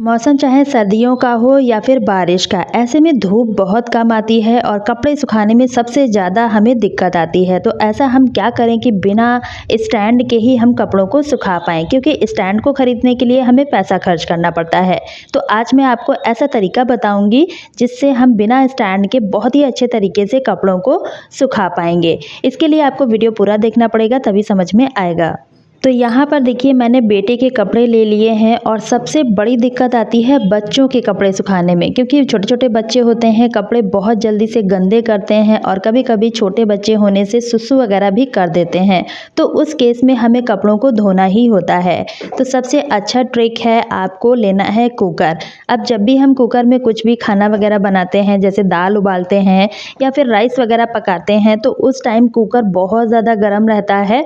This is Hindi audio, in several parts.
मौसम चाहे सर्दियों का हो या फिर बारिश का, ऐसे में धूप बहुत कम आती है और कपड़े सुखाने में सबसे ज़्यादा हमें दिक्कत आती है। तो ऐसा हम क्या करें कि बिना स्टैंड के ही हम कपड़ों को सुखा पाएँ, क्योंकि स्टैंड को खरीदने के लिए हमें पैसा खर्च करना पड़ता है। तो आज मैं आपको ऐसा तरीका बताऊँगी जिससे हम बिना स्टैंड के बहुत ही अच्छे तरीके से कपड़ों को सुखा पाएँगे। इसके लिए आपको वीडियो पूरा देखना पड़ेगा, तभी समझ में आएगा। तो यहाँ पर देखिए, मैंने बेटे के कपड़े ले लिए हैं और सबसे बड़ी दिक्कत आती है बच्चों के कपड़े सुखाने में, क्योंकि छोटे छोटे बच्चे होते हैं, कपड़े बहुत जल्दी से गंदे करते हैं और कभी कभी छोटे बच्चे होने से सुसु वगैरह भी कर देते हैं। तो उस केस में हमें कपड़ों को धोना ही होता है। तो सबसे अच्छा ट्रिक है, आपको लेना है कुकर। अब जब भी हम कुकर में कुछ भी खाना वगैरह बनाते हैं, जैसे दाल उबालते हैं या फिर राइस वगैरह पकाते हैं, तो उस टाइम कुकर बहुत ज़्यादा गर्म रहता है।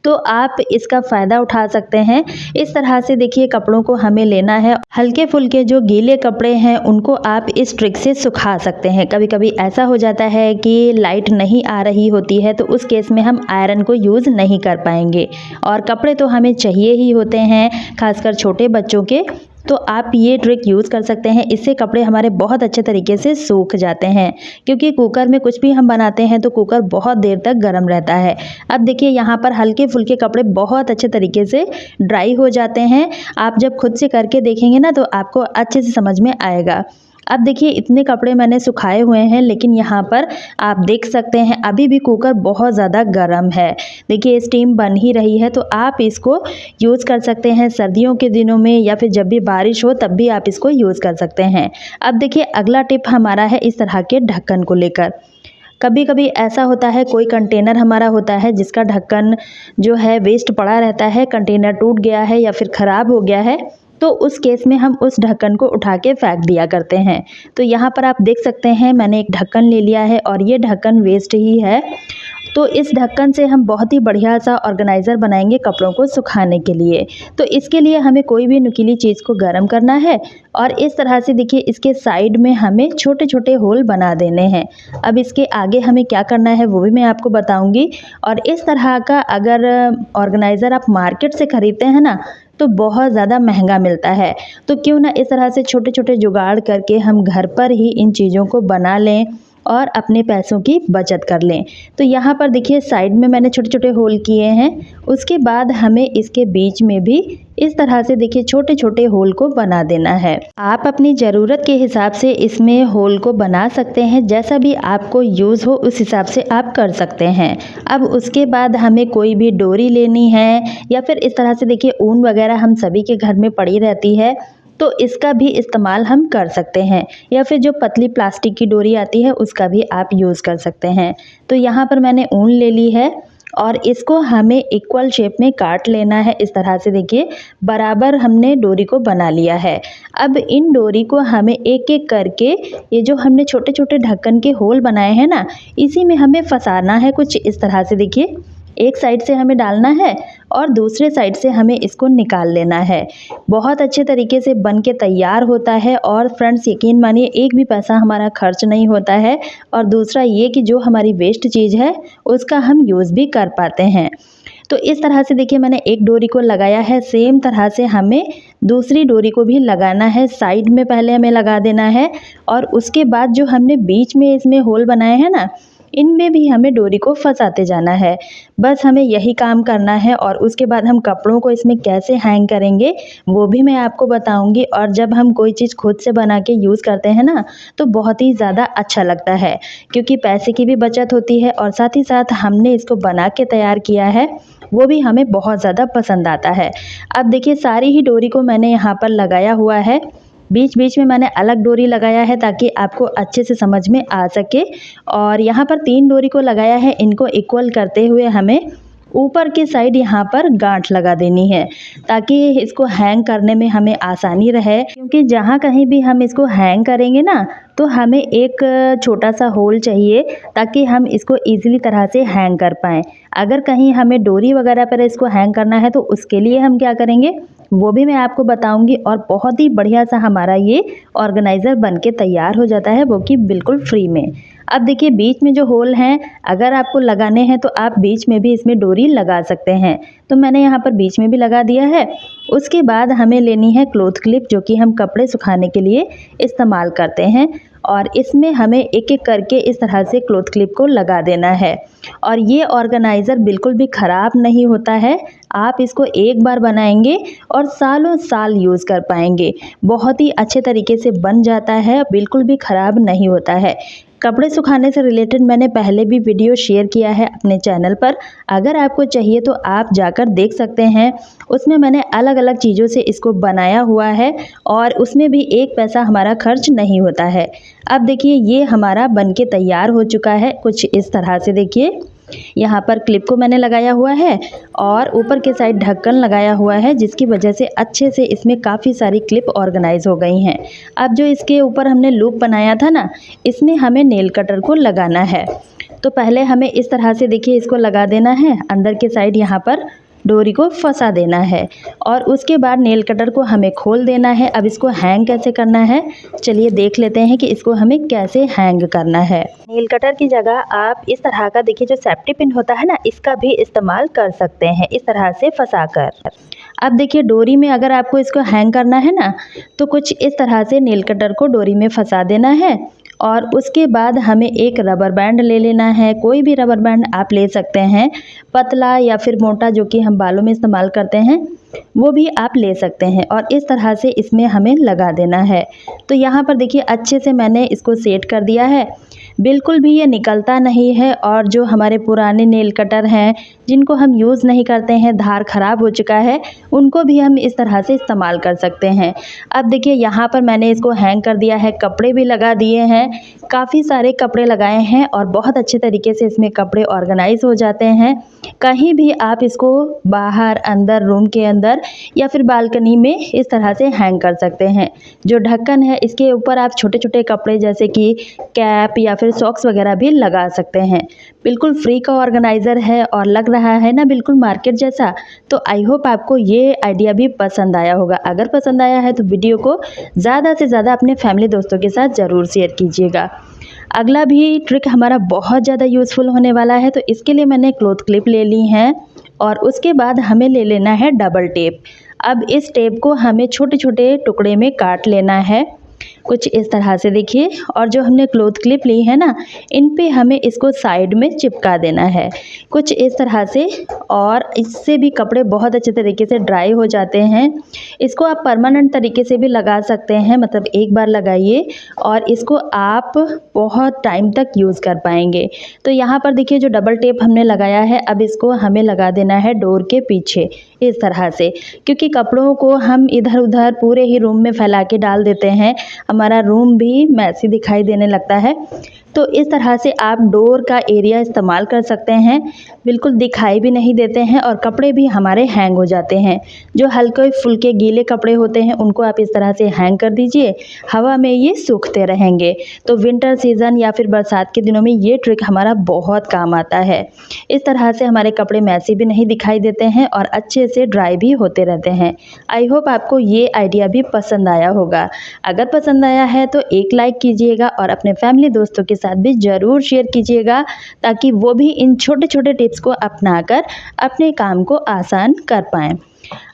तो आप इसका फ़ायदा उठा सकते हैं। इस तरह से देखिए, कपड़ों को हमें लेना है। हल्के फुल्के जो गीले कपड़े हैं उनको आप इस ट्रिक से सुखा सकते हैं। कभी कभी ऐसा हो जाता है कि लाइट नहीं आ रही होती है, तो उस केस में हम आयरन को यूज़ नहीं कर पाएंगे और कपड़े तो हमें चाहिए ही होते हैं, खासकर छोटे बच्चों के। तो आप ये ट्रिक यूज़ कर सकते हैं, इससे कपड़े हमारे बहुत अच्छे तरीके से सूख जाते हैं। क्योंकि कुकर में कुछ भी हम बनाते हैं तो कुकर बहुत देर तक गर्म रहता है। अब देखिए, यहाँ पर हल्के फुल्के कपड़े बहुत अच्छे तरीके से ड्राई हो जाते हैं। आप जब खुद से करके देखेंगे ना, तो आपको अच्छे से समझ में आएगा। अब देखिए, इतने कपड़े मैंने सुखाए हुए हैं, लेकिन यहाँ पर आप देख सकते हैं अभी भी कुकर बहुत ज़्यादा गर्म है। देखिए, स्टीम बन ही रही है। तो आप इसको यूज़ कर सकते हैं सर्दियों के दिनों में, या फिर जब भी बारिश हो तब भी आप इसको यूज़ कर सकते हैं। अब देखिए, अगला टिप हमारा है इस तरह के ढक्कन को लेकर। कभी कभी ऐसा होता है, कोई कंटेनर हमारा होता है जिसका ढक्कन जो है वेस्ट पड़ा रहता है, कंटेनर टूट गया है या फिर ख़राब हो गया है, तो उस केस में हम उस ढक्कन को उठा के फेंक दिया करते हैं। तो यहाँ पर आप देख सकते हैं, मैंने एक ढक्कन ले लिया है और ये ढक्कन वेस्ट ही है। तो इस ढक्कन से हम बहुत ही बढ़िया सा ऑर्गेनाइज़र बनाएंगे कपड़ों को सुखाने के लिए। तो इसके लिए हमें कोई भी नुकीली चीज़ को गर्म करना है और इस तरह से देखिए, इसके साइड में हमें छोटे छोटे होल बना देने हैं। अब इसके आगे हमें क्या करना है वो भी मैं आपको बताऊंगी। और इस तरह का अगर ऑर्गेनाइज़र आप मार्केट से ख़रीदते हैं ना, तो बहुत ज़्यादा महंगा मिलता है। तो क्यों ना इस तरह से छोटे छोटे जुगाड़ करके हम घर पर ही इन चीज़ों को बना लें और अपने पैसों की बचत कर लें। तो यहाँ पर देखिए, साइड में मैंने छोटे छोटे होल किए हैं। उसके बाद हमें इसके बीच में भी इस तरह से देखिए छोटे छोटे होल को बना देना है। आप अपनी ज़रूरत के हिसाब से इसमें होल को बना सकते हैं, जैसा भी आपको यूज़ हो उस हिसाब से आप कर सकते हैं। अब उसके बाद हमें कोई भी डोरी लेनी है, या फिर इस तरह से देखिए, ऊन वगैरह हम सभी के घर में पड़ी रहती है, तो इसका भी इस्तेमाल हम कर सकते हैं। या फिर जो पतली प्लास्टिक की डोरी आती है उसका भी आप यूज़ कर सकते हैं। तो यहाँ पर मैंने ऊन ले ली है और इसको हमें इक्वल शेप में काट लेना है। इस तरह से देखिए, बराबर हमने डोरी को बना लिया है। अब इन डोरी को हमें एक एक करके, ये जो हमने छोटे छोटे ढक्कन के होल बनाए हैं ना, इसी में हमें फंसाना है। कुछ इस तरह से देखिए, एक साइड से हमें डालना है और दूसरे साइड से हमें इसको निकाल लेना है। बहुत अच्छे तरीके से बन के तैयार होता है और फ्रेंड्स, यकीन मानिए, एक भी पैसा हमारा खर्च नहीं होता है। और दूसरा ये कि जो हमारी वेस्ट चीज़ है उसका हम यूज़ भी कर पाते हैं। तो इस तरह से देखिए, मैंने एक डोरी को लगाया है, सेम तरह से हमें दूसरी डोरी को भी लगाना है। साइड में पहले हमें लगा देना है और उसके बाद जो हमने बीच में इसमें होल बनाए हैं ना, इनमें भी हमें डोरी को फंसाते जाना है। बस हमें यही काम करना है। और उसके बाद हम कपड़ों को इसमें कैसे हैंग करेंगे वो भी मैं आपको बताऊंगी। और जब हम कोई चीज़ खुद से बना के यूज़ करते हैं ना, तो बहुत ही ज़्यादा अच्छा लगता है, क्योंकि पैसे की भी बचत होती है और साथ ही साथ हमने इसको बना के तैयार किया है, वो भी हमें बहुत ज़्यादा पसंद आता है। अब देखिए, सारी ही डोरी को मैंने यहाँ पर लगाया हुआ है। बीच बीच में मैंने अलग डोरी लगाया है ताकि आपको अच्छे से समझ में आ सके। और यहाँ पर 3 डोरी को लगाया है। इनको इक्वल करते हुए हमें ऊपर की साइड यहाँ पर गांठ लगा देनी है, ताकि इसको हैंग करने में हमें आसानी रहे। क्योंकि जहाँ कहीं भी हम इसको हैंग करेंगे ना, तो हमें एक छोटा सा होल चाहिए ताकि हम इसको ईज़िली तरह से हैंग कर पाएँ। अगर कहीं हमें डोरी वगैरह पर इसको हैंग करना है, तो उसके लिए हम क्या करेंगे वो भी मैं आपको बताऊंगी। और बहुत ही बढ़िया सा हमारा ये ऑर्गेनाइज़र बन के तैयार हो जाता है, वो कि बिल्कुल फ्री में। अब देखिए बीच में जो होल हैं, अगर आपको लगाने हैं तो आप बीच में भी इसमें डोरी लगा सकते हैं। तो मैंने यहाँ पर बीच में भी लगा दिया है। उसके बाद हमें लेनी है क्लॉथ क्लिप, जो कि हम कपड़े सुखाने के लिए इस्तेमाल करते हैं, और इसमें हमें एक एक करके इस तरह से क्लॉथ क्लिप को लगा देना है। और ये ऑर्गेनाइज़र बिल्कुल भी ख़राब नहीं होता है। आप इसको एक बार बनाएंगे और सालों साल यूज़ कर पाएंगे। बहुत ही अच्छे तरीके से बन जाता है, बिल्कुल भी ख़राब नहीं होता है। कपड़े सुखाने से रिलेटेड मैंने पहले भी वीडियो शेयर किया है अपने चैनल पर, अगर आपको चाहिए तो आप जाकर देख सकते हैं। उसमें मैंने अलग अलग चीज़ों से इसको बनाया हुआ है और उसमें भी एक पैसा हमारा खर्च नहीं होता है। अब देखिए ये हमारा बनके तैयार हो चुका है, कुछ इस तरह से देखिए। यहाँ पर क्लिप को मैंने लगाया हुआ है और ऊपर के साइड ढक्कन लगाया हुआ है, जिसकी वजह से अच्छे से इसमें काफ़ी सारी क्लिप ऑर्गेनाइज हो गई हैं। अब जो इसके ऊपर हमने लूप बनाया था ना, इसमें हमें नेल कटर को लगाना है। तो पहले हमें इस तरह से देखिए इसको लगा देना है, अंदर के साइड यहाँ पर डोरी को फंसा देना है और उसके बाद नेल कटर को हमें खोल देना है। अब इसको हैंग कैसे करना है, चलिए देख लेते हैं कि इसको हमें कैसे हैंग करना है। नेल कटर की जगह आप इस तरह का देखिए जो सेफ्टी पिन होता है ना, इसका भी इस्तेमाल कर सकते हैं, इस तरह से फंसा कर। अब देखिए डोरी में अगर आपको इसको हैंग करना है ना, तो कुछ इस तरह से नेल कटर को डोरी में फंसा देना है और उसके बाद हमें एक रबर बैंड ले लेना है। कोई भी रबर बैंड आप ले सकते हैं, पतला या फिर मोटा, जो कि हम बालों में इस्तेमाल करते हैं, वो भी आप ले सकते हैं और इस तरह से इसमें हमें लगा देना है। तो यहाँ पर देखिए अच्छे से मैंने इसको सेट कर दिया है, बिल्कुल भी ये निकलता नहीं है। और जो हमारे पुराने नेल कटर हैं, जिनको हम यूज़ नहीं करते हैं, धार ख़राब हो चुका है, उनको भी हम इस तरह से इस्तेमाल कर सकते हैं। अब देखिए यहाँ पर मैंने इसको हैंग कर दिया है, कपड़े भी लगा दिए हैं, काफ़ी सारे कपड़े लगाए हैं और बहुत अच्छे तरीके से इसमें कपड़े ऑर्गेनाइज हो जाते हैं। कहीं भी आप इसको बाहर, अंदर, रूम के अंदर या फिर बालकनी में इस तरह से हैंग कर सकते हैं। जो ढक्कन है इसके ऊपर आप छोटे छोटे कपड़े जैसे कि कैप या फिर सॉक्स वगैरह भी लगा सकते हैं। बिल्कुल फ्री का ऑर्गेनाइज़र है और लग रहा है ना बिल्कुल मार्केट जैसा। तो आई होप आपको ये आइडिया भी पसंद आया होगा। अगर पसंद आया है तो वीडियो को ज़्यादा से ज़्यादा अपने फैमिली दोस्तों के साथ ज़रूर शेयर कीजिएगा। अगला भी ट्रिक हमारा बहुत ज़्यादा यूज़फुल होने वाला है। तो इसके लिए मैंने क्लॉथ क्लिप ले ली हैं और उसके बाद हमें ले लेना है डबल टेप। अब इस टेप को हमें छोटे छोटे टुकड़े में काट लेना है, कुछ इस तरह से देखिए। और जो हमने क्लॉथ क्लिप ली है ना, इन पे हमें इसको साइड में चिपका देना है, कुछ इस तरह से। और इससे भी कपड़े बहुत अच्छे तरीके से ड्राई हो जाते हैं। इसको आप परमानेंट तरीके से भी लगा सकते हैं, मतलब एक बार लगाइए और इसको आप बहुत टाइम तक यूज़ कर पाएंगे। तो यहाँ पर देखिए जो डबल टेप हमने लगाया है, अब इसको हमें लगा देना है डोर के पीछे इस तरह से, क्योंकि कपड़ों को हम इधर उधर पूरे ही रूम में फैला के डाल देते हैं, हमारा रूम भी मैसी दिखाई देने लगता है। तो इस तरह से आप डोर का एरिया इस्तेमाल कर सकते हैं, बिल्कुल दिखाई भी नहीं देते हैं और कपड़े भी हमारे हैंग हो जाते हैं। जो हल्के फुल्के गीले कपड़े होते हैं उनको आप इस तरह से हैंग कर दीजिए, हवा में ये सूखते रहेंगे। तो विंटर सीज़न या फिर बरसात के दिनों में ये ट्रिक हमारा बहुत काम आता है। इस तरह से हमारे कपड़े मैसी भी नहीं दिखाई देते हैं और अच्छे से ड्राई भी होते रहते हैं। आई होप आपको ये आइडिया भी पसंद आया होगा। अगर पसंद आया है तो एक लाइक कीजिएगा और अपने फैमिली दोस्तों के साथ भी ज़रूर शेयर कीजिएगा, ताकि वो भी इन छोटे छोटे टिप्स को अपनाकर अपने काम को आसान कर पाएँ।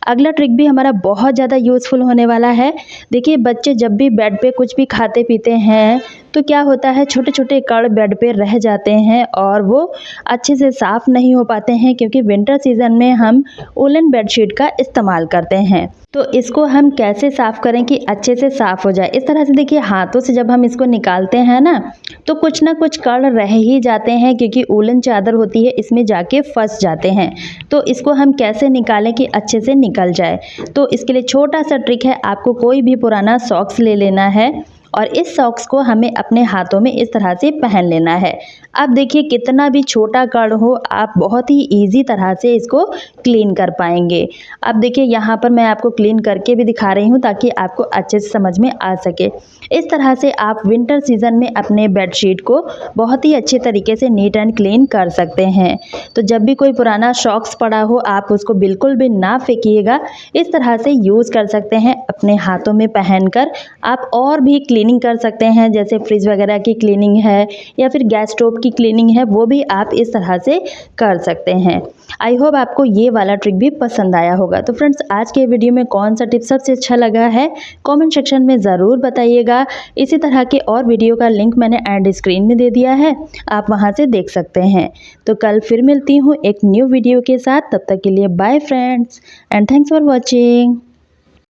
अगला ट्रिक भी हमारा बहुत ज़्यादा यूज़फुल होने वाला है। देखिए बच्चे जब भी बेड पे कुछ भी खाते पीते हैं तो क्या होता है, छोटे छोटे कण बेड पे रह जाते हैं और वो अच्छे से साफ़ नहीं हो पाते हैं, क्योंकि विंटर सीज़न में हम वूलन बेडशीट का इस्तेमाल करते हैं। तो इसको हम कैसे साफ़ करें कि अच्छे से साफ़ हो जाए। इस तरह से देखिए हाथों से जब हम इसको निकालते हैं ना, तो कुछ ना कुछ कण रह ही जाते हैं, क्योंकि वूलन चादर होती है इसमें जाके फंस जाते हैं। तो इसको हम कैसे निकालें कि अच्छे से निकल जाए। तो इसके लिए छोटा सा ट्रिक है, आपको कोई भी पुराना सॉक्स ले लेना है और इस सॉक्स को हमें अपने हाथों में इस तरह से पहन लेना है। अब देखिए कितना भी छोटा कण हो आप बहुत ही ईज़ी तरह से इसको क्लीन कर पाएंगे। अब देखिए यहाँ पर मैं आपको क्लीन करके भी दिखा रही हूँ ताकि आपको अच्छे से समझ में आ सके। इस तरह से आप विंटर सीज़न में अपने बेडशीट को बहुत ही अच्छे तरीके से नीट एंड क्लीन कर सकते हैं। तो जब भी कोई पुराना सॉक्स पड़ा हो आप उसको बिल्कुल भी ना फेंकिएगा। इस तरह से यूज़ कर सकते हैं अपने हाथों में पहनकर। आप और भी क्लीनिंग कर सकते हैं, जैसे फ्रिज वगैरह की क्लीनिंग है या फिर गैस स्टोव की क्लीनिंग है, वो भी आप इस तरह से कर सकते हैं। आई होप आपको ये वाला ट्रिक भी पसंद आया होगा। तो फ्रेंड्स आज के वीडियो में कौन सा टिप सबसे अच्छा लगा है कमेंट सेक्शन में ज़रूर बताइएगा। इसी तरह के और वीडियो का लिंक मैंने एंड स्क्रीन में दे दिया है, आप वहां से देख सकते हैं। तो कल फिर मिलती हूँ एक न्यू वीडियो के साथ, तब तक के लिए bye friends and thanks for watching.